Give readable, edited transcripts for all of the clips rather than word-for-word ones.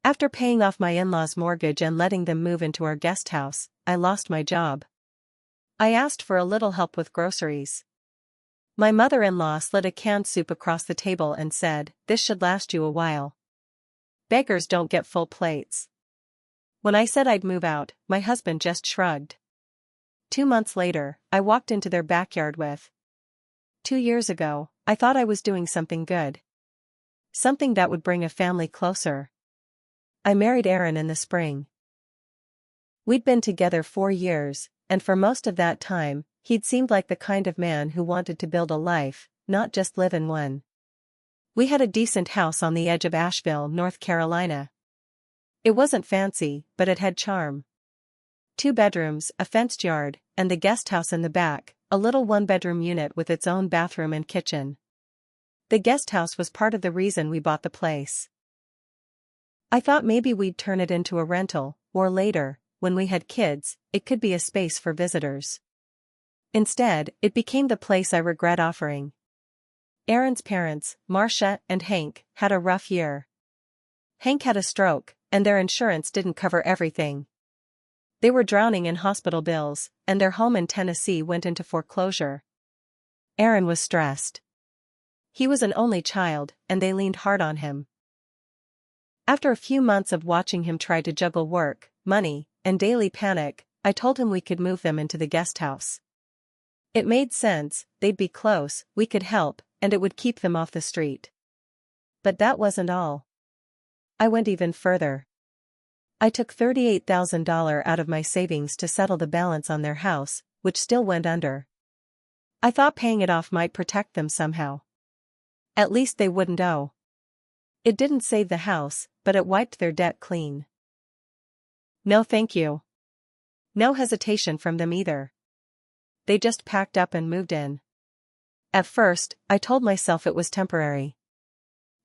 After paying off my in-laws' mortgage and letting them move into our guest house, I lost my job. I asked for a little help with groceries. My mother-in-law slid a canned soup across the table and said, "This should last you a while. Beggars don't get full plates." When I said I'd move out, my husband just shrugged. 2 months later, I walked into their backyard with, "2 years ago, I thought I was doing something good. Something that would bring a family closer. I married Aaron in the spring. We'd been together 4 years, and for most of that time, he'd seemed like the kind of man who wanted to build a life, not just live in one. We had a decent house on the edge of Asheville, North Carolina. It wasn't fancy, but it had charm. 2 bedrooms, a fenced yard, and the guest house in the back, a little 1-bedroom unit with its own bathroom and kitchen. The guest house was part of the reason we bought the place. I thought maybe we'd turn it into a rental, or later, when we had kids, it could be a space for visitors. Instead, it became the place I regret offering. Aaron's parents, Marcia and Hank, had a rough year. Hank had a stroke, and their insurance didn't cover everything. They were drowning in hospital bills, and their home in Tennessee went into foreclosure. Aaron was stressed. He was an only child, and they leaned hard on him. After a few months of watching him try to juggle work, money, and daily panic, I told him we could move them into the guest house. It made sense, they'd be close, we could help, and it would keep them off the street. But that wasn't all. I went even further. I took $38,000 out of my savings to settle the balance on their house, which still went under. I thought paying it off might protect them somehow. At least they wouldn't owe. It didn't save the house, but it wiped their debt clean. No thank you. No hesitation from them either. They just packed up and moved in. At first, I told myself it was temporary.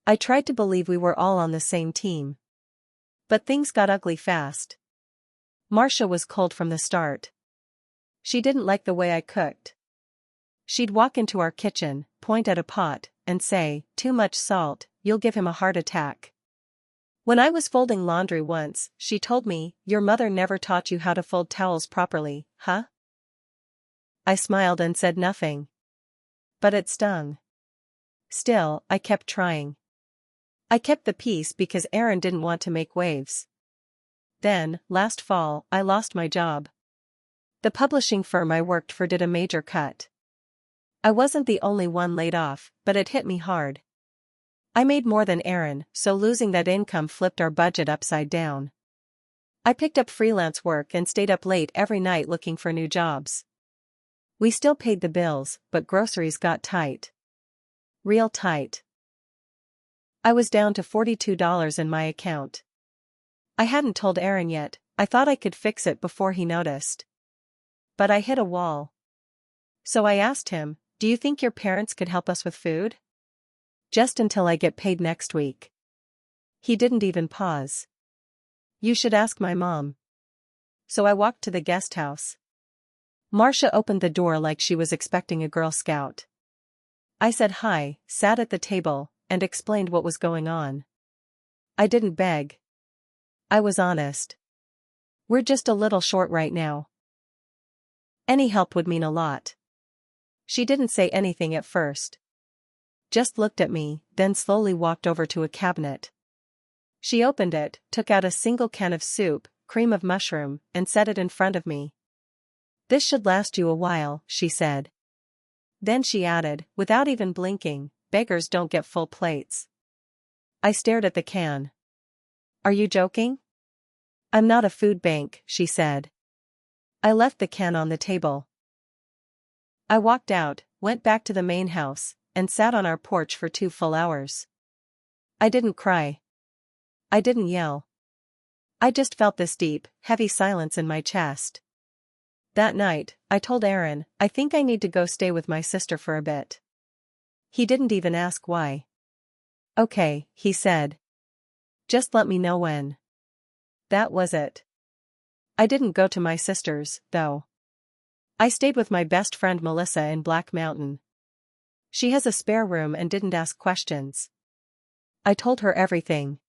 I tried to believe we were all on the same team. But things got ugly fast. Marcia was cold from the start. She didn't like the way I cooked. She'd walk into our kitchen, point at a pot, and say, "Too much salt, you'll give him a heart attack." When I was folding laundry once, she told me, "Your mother never taught you how to fold towels properly, huh?" I smiled and said nothing. But it stung. Still, I kept trying. I kept the peace because Aaron didn't want to make waves. Then, last fall, I lost my job. The publishing firm I worked for did a major cut. I wasn't the only one laid off, but it hit me hard. I made more than Aaron, so losing that income flipped our budget upside down. I picked up freelance work and stayed up late every night looking for new jobs. We still paid the bills, but groceries got tight. Real tight. I was down to $42 in my account. I hadn't told Aaron yet, I thought I could fix it before he noticed. But I hit a wall. So I asked him, "Do you think your parents could help us with food? Just until I get paid next week." He didn't even pause. "You should ask my mom." So I walked to the guest house. Marcia opened the door like she was expecting a Girl Scout. I said hi, sat at the table, and explained what was going on. I didn't beg. I was honest. "We're just a little short right now. Any help would mean a lot." She didn't say anything at first. Just looked at me, then slowly walked over to a cabinet. She opened it, took out a single can of soup, cream of mushroom, and set it in front of me. "This should last you a while," she said. Then she added, without even blinking, "Beggars don't get full plates." I stared at the can. "Are you joking?" "I'm not a food bank," she said. I left the can on the table. I walked out, went back to the main house, and sat on our porch for 2 full hours. I didn't cry. I didn't yell. I just felt this deep, heavy silence in my chest. That night, I told Aaron, "I think I need to go stay with my sister for a bit." He didn't even ask why. "Okay," he said. "Just let me know when." That was it. I didn't go to my sister's, though. I stayed with my best friend Melissa in Black Mountain. She has a spare room and didn't ask questions. I told her everything.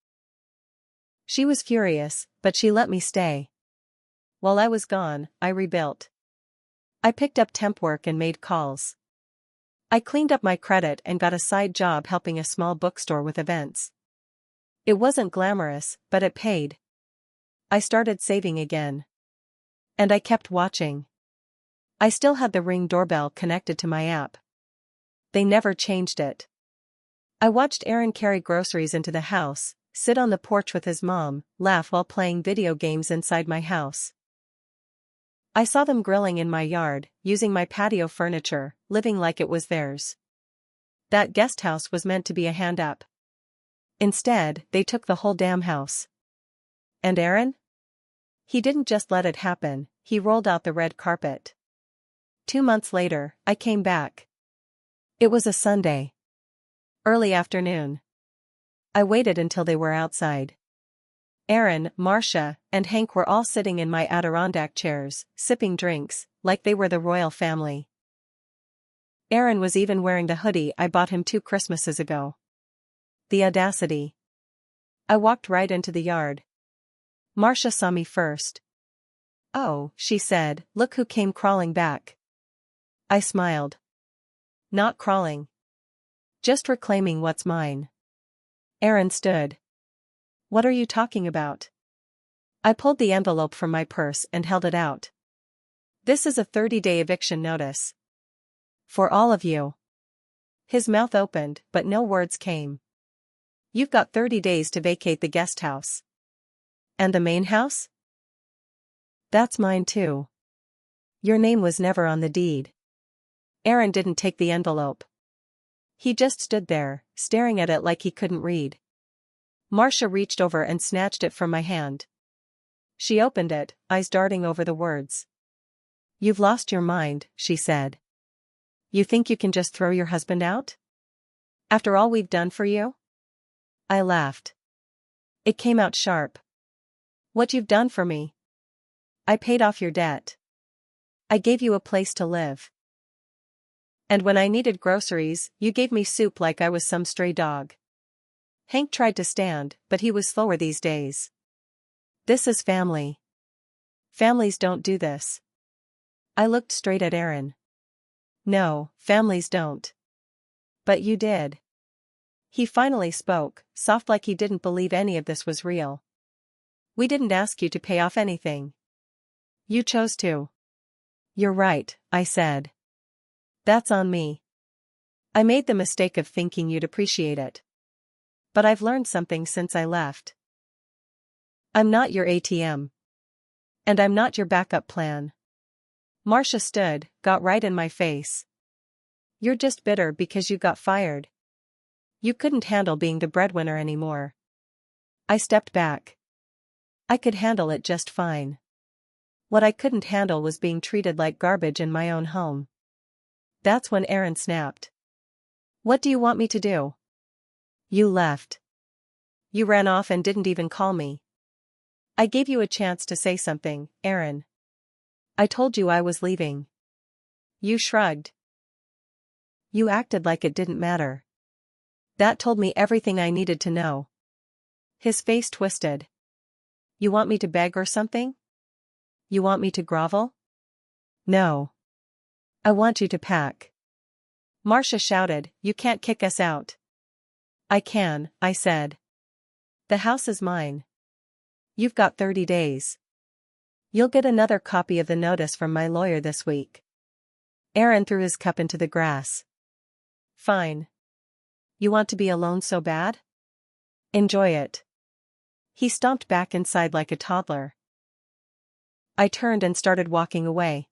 She was furious, but she let me stay. While I was gone, I rebuilt. I picked up temp work and made calls. I cleaned up my credit and got a side job helping a small bookstore with events. It wasn't glamorous, but it paid. I started saving again. And I kept watching. I still had the Ring doorbell connected to my app. They never changed it. I watched Aaron carry groceries into the house, sit on the porch with his mom, laugh while playing video games inside my house. I saw them grilling in my yard, using my patio furniture, living like it was theirs. That guest house was meant to be a hand up. Instead, they took the whole damn house. And Aaron? He didn't just let it happen, he rolled out the red carpet. 2 months later, I came back. It was a Sunday. Early afternoon. I waited until they were outside. Aaron, Marcia, and Hank were all sitting in my Adirondack chairs, sipping drinks, like they were the royal family. Aaron was even wearing the hoodie I bought him 2 Christmases ago. The audacity. I walked right into the yard. Marcia saw me first. "Oh," she said, "look who came crawling back." I smiled. "Not crawling. Just reclaiming what's mine." Aaron stood. "What are you talking about?" I pulled the envelope from my purse and held it out. "This is a 30-day eviction notice. For all of you." His mouth opened, but no words came. "You've got 30 days to vacate the guest house." "And the main house?" "That's mine too. Your name was never on the deed." Aaron didn't take the envelope. He just stood there, staring at it like he couldn't read. Marcia reached over and snatched it from my hand. She opened it, eyes darting over the words. "You've lost your mind," she said. "You think you can just throw your husband out? After all we've done for you?" I laughed. It came out sharp. "What you've done for me? I paid off your debt. I gave you a place to live. And when I needed groceries, you gave me soup like I was some stray dog." Hank tried to stand, but he was slower these days. "This is family. Families don't do this." I looked straight at Aaron. "No, families don't. But you did." He finally spoke, soft like he didn't believe any of this was real. "We didn't ask you to pay off anything. You chose to." "You're right," I said. "That's on me. I made the mistake of thinking you'd appreciate it. But I've learned something since I left. I'm not your ATM. And I'm not your backup plan." Marcia stood, got right in my face. "You're just bitter because you got fired. You couldn't handle being the breadwinner anymore." I stepped back. I could handle it just fine. What I couldn't handle was being treated like garbage in my own home. That's when Aaron snapped. "What do you want me to do? You left. You ran off and didn't even call me. I gave you a chance to say something, Aaron. I told you I was leaving. You shrugged. You acted like it didn't matter. That told me everything I needed to know." His face twisted. "You want me to beg or something? You want me to grovel?" "No. I want you to pack." Marcia shouted, "You can't kick us out." "I can," I said. "The house is mine. You've got 30 days. You'll get another copy of the notice from my lawyer this week." Aaron threw his cup into the grass. "Fine. You want to be alone so bad? Enjoy it." He stomped back inside like a toddler. I turned and started walking away.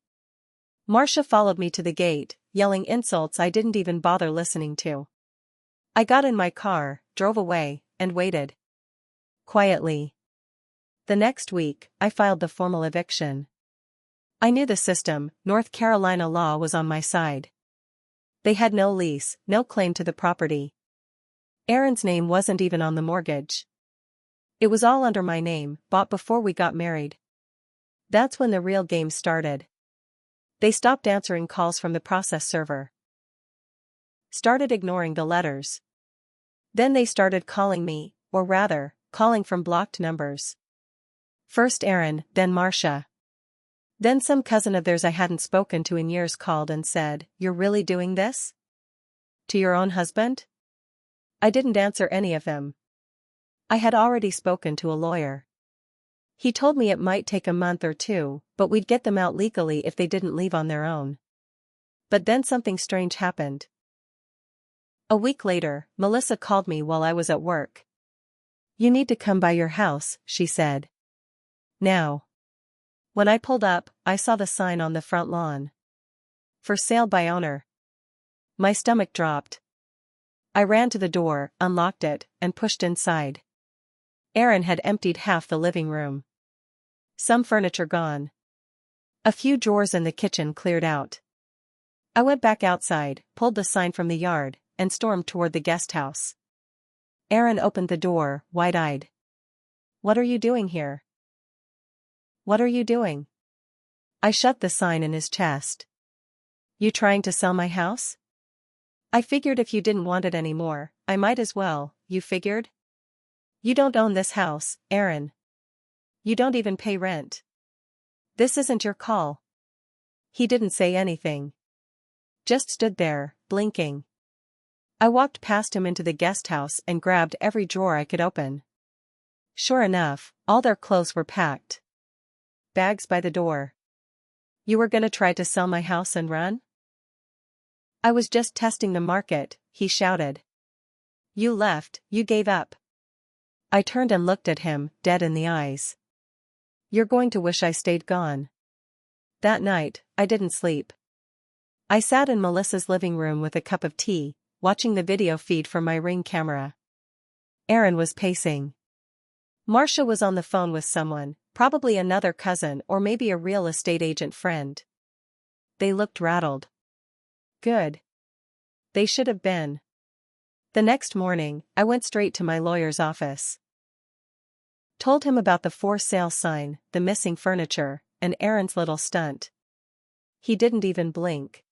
Marcia followed me to the gate, yelling insults I didn't even bother listening to. I got in my car, drove away, and waited. Quietly. The next week, I filed the formal eviction. I knew the system, North Carolina law was on my side. They had no lease, no claim to the property. Aaron's name wasn't even on the mortgage. It was all under my name, bought before we got married. That's when the real game started. They stopped answering calls from the process server. Started ignoring the letters. Then they started calling me, or rather, calling from blocked numbers. First Aaron, then Marcia. Then some cousin of theirs I hadn't spoken to in years called and said, "You're really doing this? To your own husband?" I didn't answer any of them. I had already spoken to a lawyer. He told me it might take a month or two, but we'd get them out legally if they didn't leave on their own. But then something strange happened. A week later, Melissa called me while I was at work. "You need to come by your house," she said. Now. When I pulled up, I saw the sign on the front lawn. "For sale by owner." My stomach dropped. I ran to the door, unlocked it, and pushed inside. Aaron had emptied half the living room. Some furniture gone. A few drawers in the kitchen cleared out. I went back outside, pulled the sign from the yard, and stormed toward the guest house. Aaron opened the door, wide-eyed. "What are you doing here?" "What are you doing?" I shut the sign in his chest. "You trying to sell my house?" "I figured if you didn't want it anymore, I might as well." "You figured? You don't own this house, Aaron. You don't even pay rent. This isn't your call." He didn't say anything. Just stood there, blinking. I walked past him into the guest house and grabbed every drawer I could open. Sure enough, all their clothes were packed. Bags by the door. "You were gonna try to sell my house and run?" "I was just testing the market," he shouted. "You left, you gave up." I turned and looked at him, dead in the eyes. "You're going to wish I stayed gone." That night, I didn't sleep. I sat in Melissa's living room with a cup of tea, watching the video feed from my Ring camera. Aaron was pacing. Marcia was on the phone with someone, probably another cousin or maybe a real estate agent friend. They looked rattled. Good. They should have been. The next morning, I went straight to my lawyer's office. Told him about the for sale sign, the missing furniture, and Aaron's little stunt. He didn't even blink.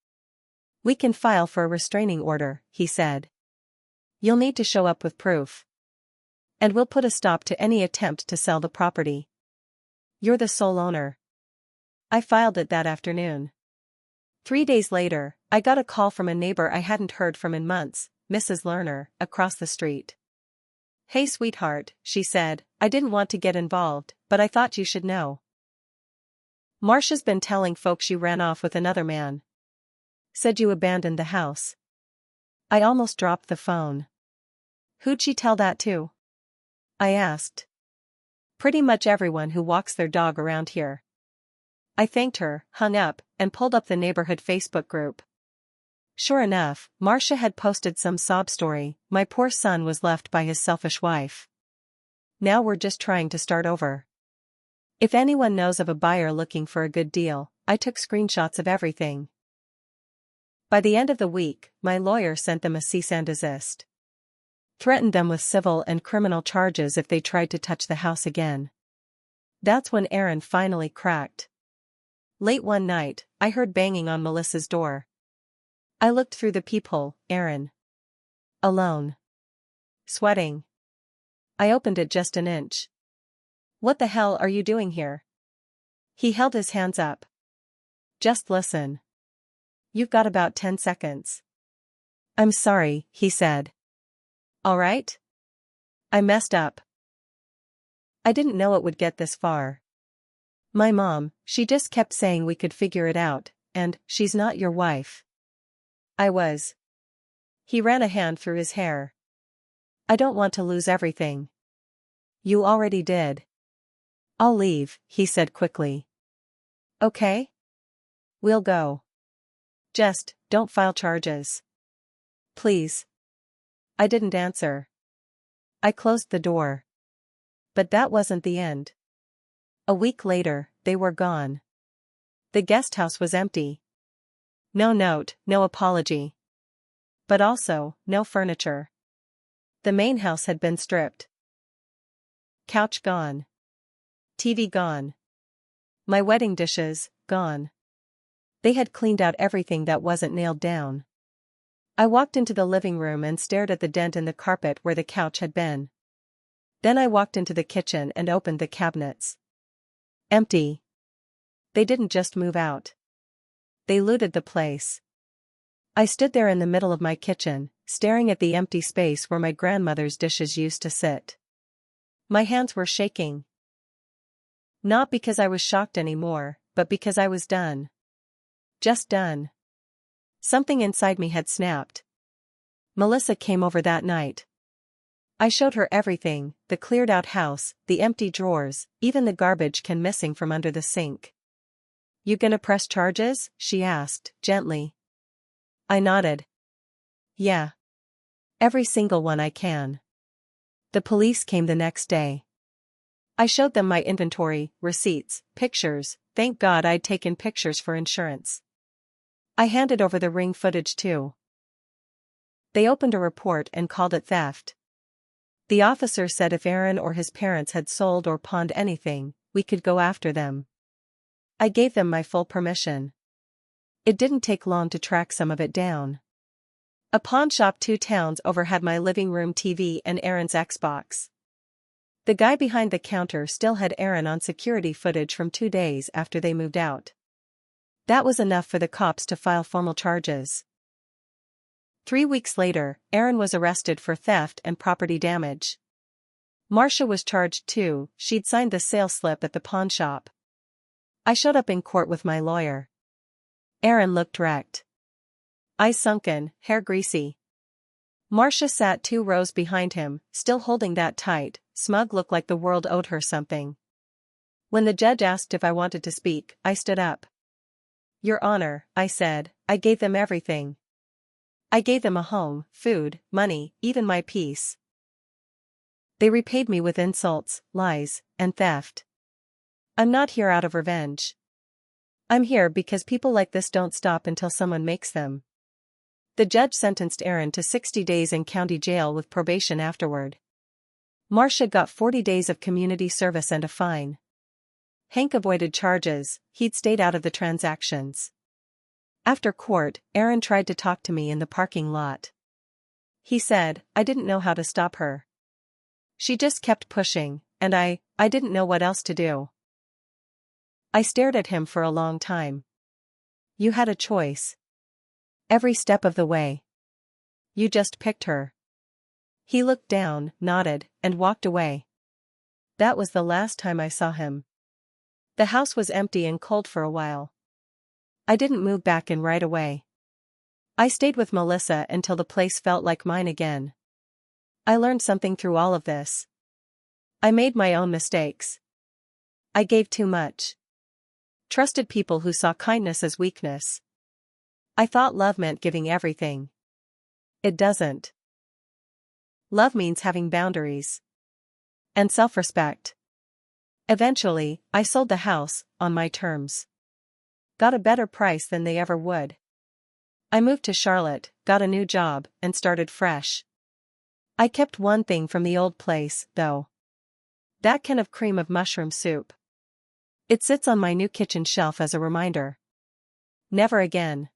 "We can file for a restraining order," he said. "You'll need to show up with proof. And we'll put a stop to any attempt to sell the property. You're the sole owner." I filed it that afternoon. 3 days later, I got a call from a neighbor I hadn't heard from in months, Mrs. Lerner, across the street. "Hey sweetheart," she said, "I didn't want to get involved, but I thought you should know. Marcia's been telling folks you ran off with another man. Said you abandoned the house." I almost dropped the phone. "Who'd she tell that to?" I asked. "Pretty much everyone who walks their dog around here." I thanked her, hung up, and pulled up the neighborhood Facebook group. Sure enough, Marcia had posted some sob story, "My poor son was left by his selfish wife. Now we're just trying to start over. If anyone knows of a buyer looking for a good deal." I took screenshots of everything. By the end of the week, my lawyer sent them a cease and desist. Threatened them with civil and criminal charges if they tried to touch the house again. That's when Aaron finally cracked. Late one night, I heard banging on Melissa's door. I looked through the peephole. Aaron. Alone. Sweating. I opened it just an inch. "What the hell are you doing here?" He held his hands up. "Just listen. You've got about 10 seconds. "I'm sorry," he said. "All right?" I messed up. I didn't know it would get this far. My mom, she just kept saying we could figure it out, and, "She's not your wife." I was. He ran a hand through his hair. "I don't want to lose everything." "You already did." "I'll leave," he said quickly. "Okay? We'll go. Just, don't file charges. Please." I didn't answer. I closed the door. But that wasn't the end. A week later, they were gone. The guest house was empty. No note, no apology. But also, no furniture. The main house had been stripped. Couch gone. TV gone. My wedding dishes, gone. They had cleaned out everything that wasn't nailed down. I walked into the living room and stared at the dent in the carpet where the couch had been. Then I walked into the kitchen and opened the cabinets. Empty. They didn't just move out. They looted the place. I stood there in the middle of my kitchen, staring at the empty space where my grandmother's dishes used to sit. My hands were shaking. Not because I was shocked anymore, but because I was done. Just done. Something inside me had snapped. Melissa came over that night. I showed her everything, the cleared-out house, the empty drawers, even the garbage can missing from under the sink. "You gonna press charges?" she asked, gently. I nodded. "Yeah. Every single one I can." The police came the next day. I showed them my inventory, receipts, pictures. Thank God I'd taken pictures for insurance. I handed over the ring footage too. They opened a report and called it theft. The officer said if Aaron or his parents had sold or pawned anything, we could go after them. I gave them my full permission. It didn't take long to track some of it down. A pawn shop 2 towns over had my living room TV and Aaron's Xbox. The guy behind the counter still had Aaron on security footage from 2 days after they moved out. That was enough for the cops to file formal charges. 3 weeks later, Aaron was arrested for theft and property damage. Marcia was charged too. She'd signed the sale slip at the pawn shop. I showed up in court with my lawyer. Aaron looked wrecked. Eyes sunken, hair greasy. Marcia sat 2 rows behind him, still holding that tight, smug look like the world owed her something. When the judge asked if I wanted to speak, I stood up. "Your Honor," I said, "I gave them everything. I gave them a home, food, money, even my peace. They repaid me with insults, lies, and theft. I'm not here out of revenge. I'm here because people like this don't stop until someone makes them." The judge sentenced Aaron to 60 days in county jail with probation afterward. Marcia got 40 days of community service and a fine. Hank avoided charges. He'd stayed out of the transactions. After court, Aaron tried to talk to me in the parking lot. He said, I didn't know how to stop her. She just kept pushing, and I didn't know what else to do. I stared at him for a long time. "You had a choice. Every step of the way. You just picked her." He looked down, nodded, and walked away. That was the last time I saw him. The house was empty and cold for a while. I didn't move back in right away. I stayed with Melissa until the place felt like mine again. I learned something through all of this. I made my own mistakes. I gave too much. Trusted people who saw kindness as weakness. I thought love meant giving everything. It doesn't. Love means having boundaries. And self-respect. Eventually, I sold the house, on my terms. Got a better price than they ever would. I moved to Charlotte, got a new job, and started fresh. I kept one thing from the old place, though. That can of cream of mushroom soup. It sits on my new kitchen shelf as a reminder. Never again.